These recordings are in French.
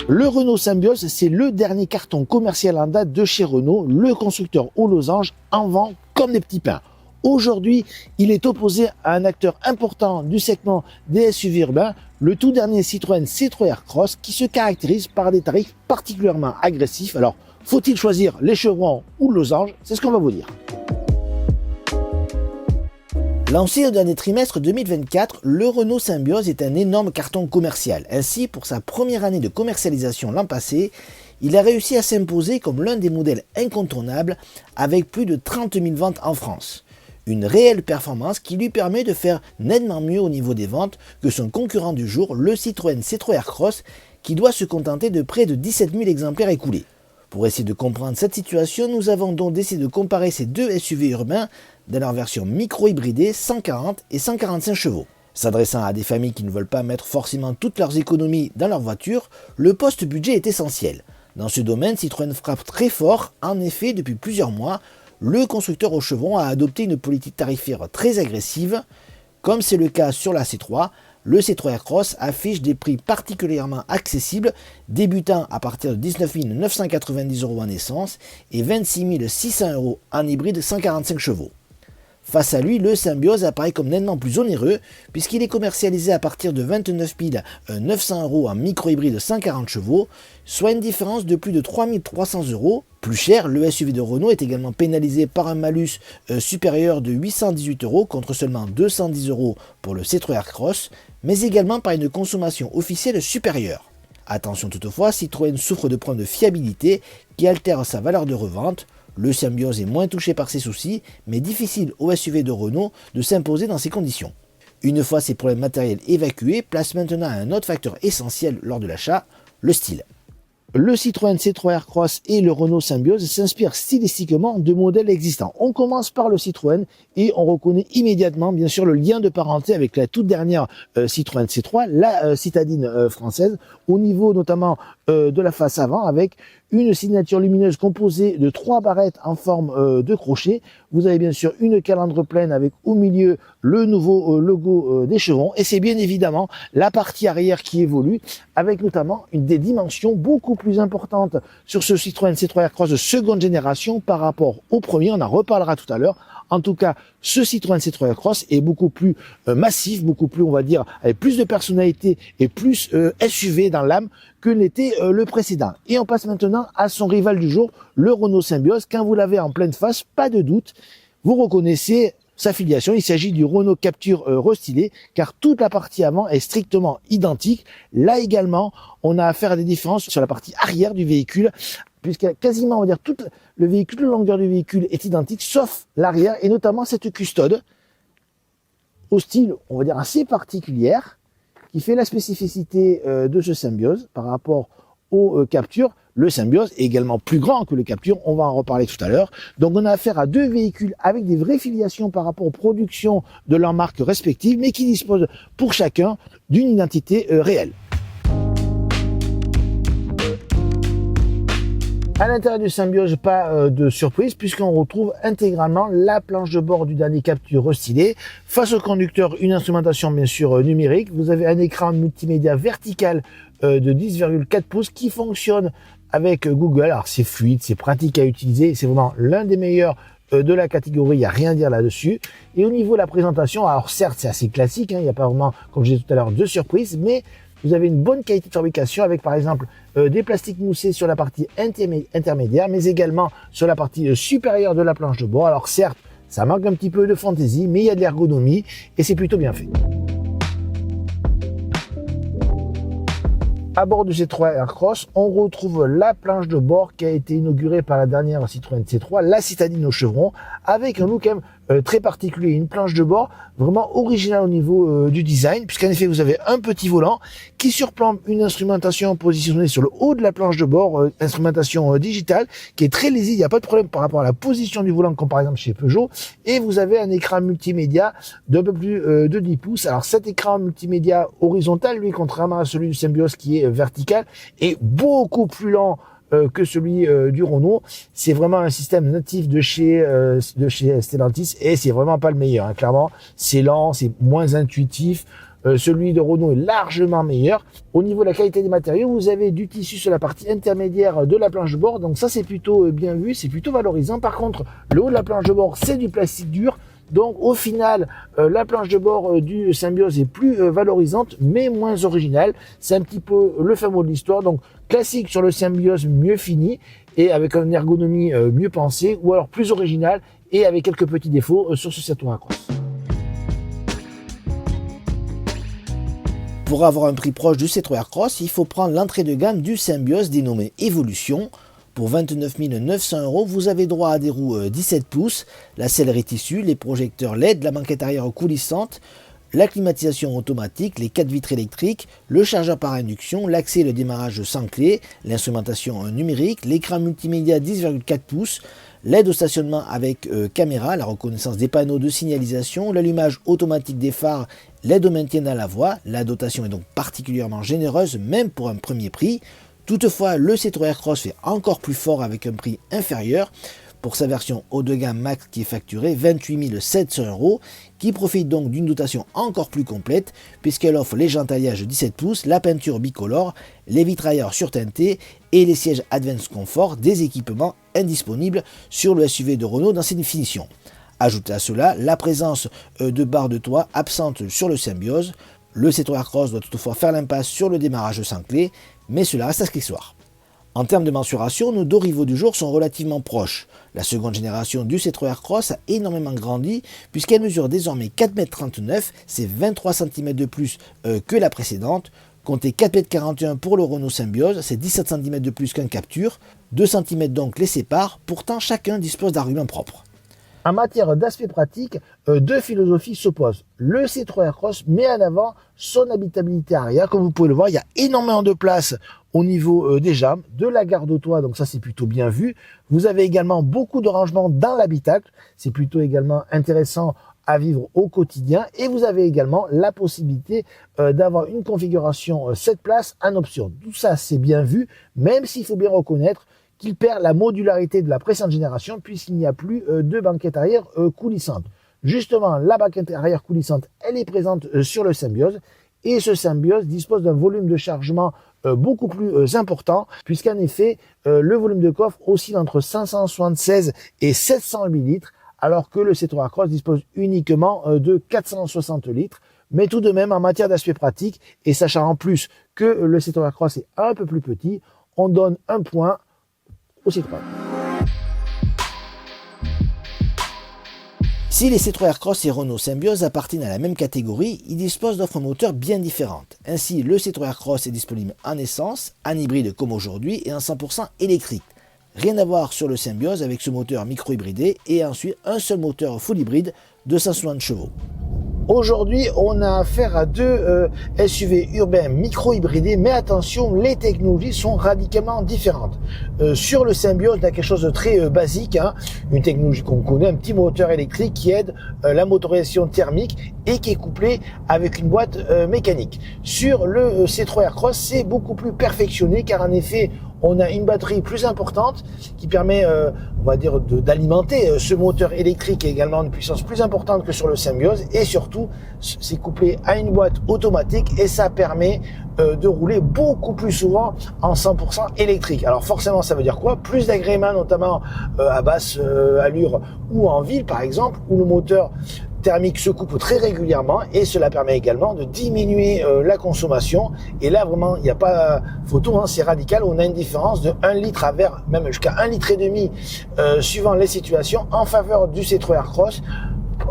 Le Renault Symbioz, c'est le dernier carton commercial en date de chez Renault. Le constructeur aux losanges en vend comme des petits pains. Aujourd'hui, il est opposé à un acteur important du segment des SUV urbains, le tout dernier Citroën C3 Aircross, qui se caractérise par des tarifs particulièrement agressifs. Alors, faut-il choisir les chevrons ou le losange? C'est ce qu'on va vous dire. Lancé au dernier trimestre 2024, le Renault Symbioz est un énorme carton commercial. Ainsi, pour sa première année de commercialisation l'an passé, il a réussi à s'imposer comme l'un des modèles incontournables avec plus de 30 000 ventes en France. Une réelle performance qui lui permet de faire nettement mieux au niveau des ventes que son concurrent du jour, le Citroën C3 Aircross, qui doit se contenter de près de 17 000 exemplaires écoulés. Pour essayer de comprendre cette situation, nous avons donc décidé de comparer ces deux SUV urbains dans leur version micro-hybridée 140 et 145 chevaux. S'adressant à des familles qui ne veulent pas mettre forcément toutes leurs économies dans leur voiture, le poste budget est essentiel. Dans ce domaine, Citroën frappe très fort. En effet, depuis plusieurs mois, le constructeur aux chevrons a adopté une politique tarifaire très agressive. Comme c'est le cas sur la C3, le C3 Aircross affiche des prix particulièrement accessibles, débutant à partir de 19 990 € en essence et 26 600 € en hybride 145 chevaux. Face à lui, le Symbioz apparaît comme nettement plus onéreux puisqu'il est commercialisé à partir de 29 900 € en micro-hybride 140 chevaux, soit une différence de plus de 3 300 €. Plus cher, le SUV de Renault est également pénalisé par un malus supérieur de 818 € contre seulement 210 € pour le C3 Aircross, mais également par une consommation officielle supérieure. Attention toutefois, Citroën souffre de problèmes de fiabilité qui altèrent sa valeur de revente. Le Symbioz est moins touché par ces soucis, mais difficile au SUV de Renault de s'imposer dans ces conditions. Une fois ces problèmes matériels évacués, place maintenant un autre facteur essentiel lors de l'achat, le style. Le Citroën C3 Aircross et le Renault Symbioz s'inspirent stylistiquement de modèles existants. On commence par le Citroën et on reconnaît immédiatement bien sûr le lien de parenté avec la toute dernière Citroën C3, la citadine française, au niveau notamment de la face avant avec une signature lumineuse composée de 3 barrettes en forme de crochet. Vous avez bien sûr une calandre pleine avec au milieu le nouveau logo des chevrons et c'est bien évidemment la partie arrière qui évolue avec notamment des dimensions beaucoup plus importantes sur ce Citroën C3 Aircross de seconde génération par rapport au premier, on en reparlera tout à l'heure. En tout cas, ce Citroën C3 Aircross est beaucoup plus massif, beaucoup plus, on va dire, avec plus de personnalité et plus SUV dans l'âme que n'était le précédent. Et on passe maintenant à son rival du jour, le Renault Symbioz. Quand vous l'avez en pleine face, pas de doute, vous reconnaissez sa filiation. Il s'agit du Renault Captur restylé, car toute la partie avant est strictement identique. Là également, on a affaire à des différences sur la partie arrière du véhicule, puisque quasiment, on va dire, tout le véhicule, la longueur du véhicule est identique, sauf l'arrière, et notamment cette custode, au style, on va dire, assez particulière, qui fait la spécificité de ce Symbioz par rapport au Captur. Le Symbioz est également plus grand que le Captur, on va en reparler tout à l'heure. Donc on a affaire à deux véhicules avec des vraies filiations par rapport aux productions de leurs marques respectives, mais qui disposent pour chacun d'une identité réelle. À l'intérieur du Symbioz, pas de surprise puisqu'on retrouve intégralement la planche de bord du dernier Captur restylé. Face au conducteur, une instrumentation bien sûr numérique. Vous avez un écran multimédia vertical de 10,4 pouces qui fonctionne avec Google. Alors c'est fluide, c'est pratique à utiliser, c'est vraiment l'un des meilleurs de la catégorie, il n'y a rien à dire là-dessus. Et au niveau de la présentation, alors certes c'est assez classique, il n'y a pas vraiment, comme je disais tout à l'heure, de surprise, mais vous avez une bonne qualité de fabrication avec par exemple des plastiques moussés sur la partie intermédiaire, mais également sur la partie supérieure de la planche de bord. Alors certes, ça manque un petit peu de fantaisie, mais il y a de l'ergonomie et c'est plutôt bien fait. À bord du C3 Aircross, on retrouve la planche de bord qui a été inaugurée par la dernière Citroën C3, la citadine aux chevrons, avec un look quand même très particulier, une planche de bord vraiment originale au niveau du design, puisqu'en effet vous avez un petit volant qui surplombe une instrumentation positionnée sur le haut de la planche de bord, instrumentation digitale, qui est très lisible, il n'y a pas de problème par rapport à la position du volant comme par exemple chez Peugeot, et vous avez un écran multimédia d'un peu plus de 10 pouces. Alors cet écran multimédia horizontal, lui, contrairement à celui du Symbioz qui est vertical, est beaucoup plus lent que celui du Renault. C'est vraiment un système natif de chez Stellantis et c'est vraiment pas le meilleur, hein. Clairement, c'est lent, c'est moins intuitif. celui de Renault est largement meilleur. Au niveau de la qualité des matériaux, vous avez du tissu sur la partie intermédiaire de la planche de bord, donc ça c'est plutôt bien vu, c'est plutôt valorisant. Par contre, le haut de la planche de bord, c'est du plastique dur. Donc au final, la planche de bord du Symbioz est plus valorisante, mais moins originale. C'est un petit peu le fin mot de l'histoire. Donc classique sur le Symbioz, mieux fini et avec une ergonomie mieux pensée, ou alors plus original et avec quelques petits défauts sur ce Citroën Cross. Pour avoir un prix proche du Citroën Cross, il faut prendre l'entrée de gamme du Symbioz dénommé Evolution. Pour 29 900 €, vous avez droit à des roues 17 pouces, la sellerie tissu, les projecteurs LED, la banquette arrière coulissante, la climatisation automatique, les 4 vitres électriques, le chargeur par induction, l'accès et le démarrage sans clé, l'instrumentation numérique, l'écran multimédia 10,4 pouces, l'aide au stationnement avec caméra, la reconnaissance des panneaux de signalisation, l'allumage automatique des phares, l'aide au maintien dans la voie. La dotation est donc particulièrement généreuse, même pour un premier prix. Toutefois, le Citroën Cross fait encore plus fort avec un prix inférieur pour sa version haut de gamme max qui est facturée 28 700 €, qui profite donc d'une dotation encore plus complète puisqu'elle offre les jantes alliage 17 pouces, la peinture bicolore, les vitrailleurs surteintés et les sièges Advance Comfort, des équipements indisponibles sur le SUV de Renault dans ses définitions. Ajoutez à cela la présence de barres de toit absentes sur le Symbioz. Le Citroën Cross doit toutefois faire l'impasse sur le démarrage sans clé, mais cela reste accessoire. En termes de mensuration, nos deux rivaux du jour sont relativement proches. La seconde génération du Citroën Cross a énormément grandi puisqu'elle mesure désormais 4,39 m, c'est 23 cm de plus que la précédente. Comptez 4,41 m pour le Renault Symbioz, c'est 17 cm de plus qu'un Captur, 2 cm donc les séparent, pourtant chacun dispose d'arguments propres. En matière d'aspect pratique, deux philosophies s'opposent. Le Citroën Cross met en avant son habitabilité arrière. Comme vous pouvez le voir, il y a énormément de place au niveau des jambes, de la garde au toit, donc ça c'est plutôt bien vu. Vous avez également beaucoup de rangement dans l'habitacle, c'est plutôt également intéressant à vivre au quotidien. Et vous avez également la possibilité d'avoir une configuration 7 places en option. Tout ça c'est bien vu, même s'il faut bien reconnaître qu'il perd la modularité de la précédente génération puisqu'il n'y a plus de banquette arrière coulissante. Justement, la banquette arrière coulissante, elle est présente sur le Symbioz et ce Symbioz dispose d'un volume de chargement beaucoup plus important puisqu'en effet, le volume de coffre oscille entre 576 et 708 litres alors que le Citroën Cross dispose uniquement de 460 litres. Mais tout de même, en matière d'aspect pratique et sachant en plus que le Citroën Cross est un peu plus petit, on donne un point au Citroën. Si les Citroën Cross et Renault Symbioz appartiennent à la même catégorie, ils disposent d'offres moteurs bien différentes. Ainsi, le Citroën Cross est disponible en essence, en hybride comme aujourd'hui et en 100% électrique. Rien à voir sur le Symbioz avec ce moteur micro-hybridé et ensuite un seul moteur full hybride de 160 chevaux. Aujourd'hui, on a affaire à deux SUV urbains micro-hybridés, mais attention, les technologies sont radicalement différentes. Sur le Symbioz, on a quelque chose de très basique, une technologie qu'on connaît, un petit moteur électrique qui aide la motorisation thermique et qui est couplé avec une boîte mécanique. Sur le Citroën Cross, c'est beaucoup plus perfectionné car en effet, on a une batterie plus importante qui permet, on va dire, d'alimenter ce moteur électrique et également une puissance plus importante que sur le Symbioz. Et surtout, c'est couplé à une boîte automatique et ça permet de rouler beaucoup plus souvent en 100% électrique. Alors forcément, ça veut dire quoi? Plus d'agréments, notamment à basse allure ou en ville, par exemple, où le moteur thermique se coupe très régulièrement et cela permet également de diminuer la consommation. Et là, vraiment, il n'y a pas photo, c'est radical. On a une différence de 1 litre à vers même jusqu'à 1,5 litre suivant les situations en faveur du Citroën Cross.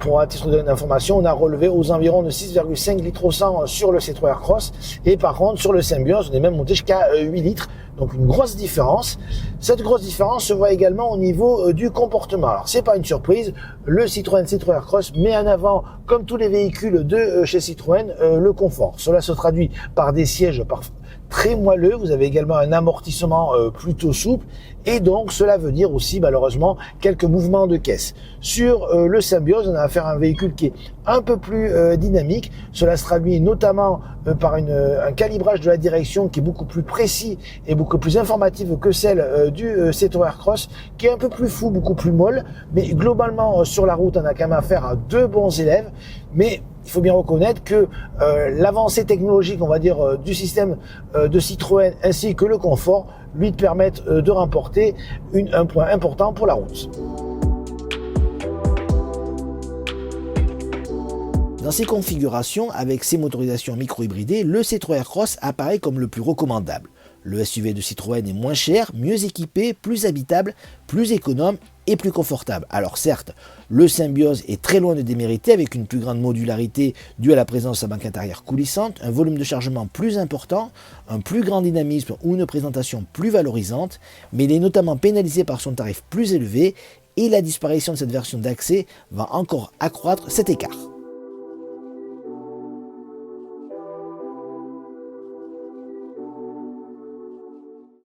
Pour un titre d'information, on a relevé aux environs de 6,5 litres au 100 sur le Citroën Cross. Et par contre, sur le Symbioz, on est même monté jusqu'à 8 litres. Donc une grosse différence. Cette grosse différence se voit également au niveau du comportement. Alors c'est pas une surprise, le Citroën Cross met en avant, comme tous les véhicules de chez Citroën, le confort. Cela se traduit par des sièges très moelleux, vous avez également un amortissement plutôt souple et donc cela veut dire aussi malheureusement quelques mouvements de caisse. Sur le Symbioz, on a affaire à un véhicule qui est un peu plus dynamique, cela se traduit notamment par un calibrage de la direction qui est beaucoup plus précis et beaucoup plus informatif que celle du Citroën Cross, qui est un peu plus fou, beaucoup plus molle, mais globalement sur la route on a quand même affaire à deux bons élèves, mais il faut bien reconnaître que l'avancée technologique, on va dire, du système de Citroën ainsi que le confort lui permettent de remporter un point important pour la route. Dans ces configurations, avec ses motorisations micro-hybridées, le C3 Aircross apparaît comme le plus recommandable. Le SUV de Citroën est moins cher, mieux équipé, plus habitable, plus économe et plus confortable. Alors certes, le Symbiose est très loin de démériter avec une plus grande modularité due à la présence de sa banque intérieure coulissante, un volume de chargement plus important, un plus grand dynamisme ou une présentation plus valorisante, mais il est notamment pénalisé par son tarif plus élevé et la disparition de cette version d'accès va encore accroître cet écart.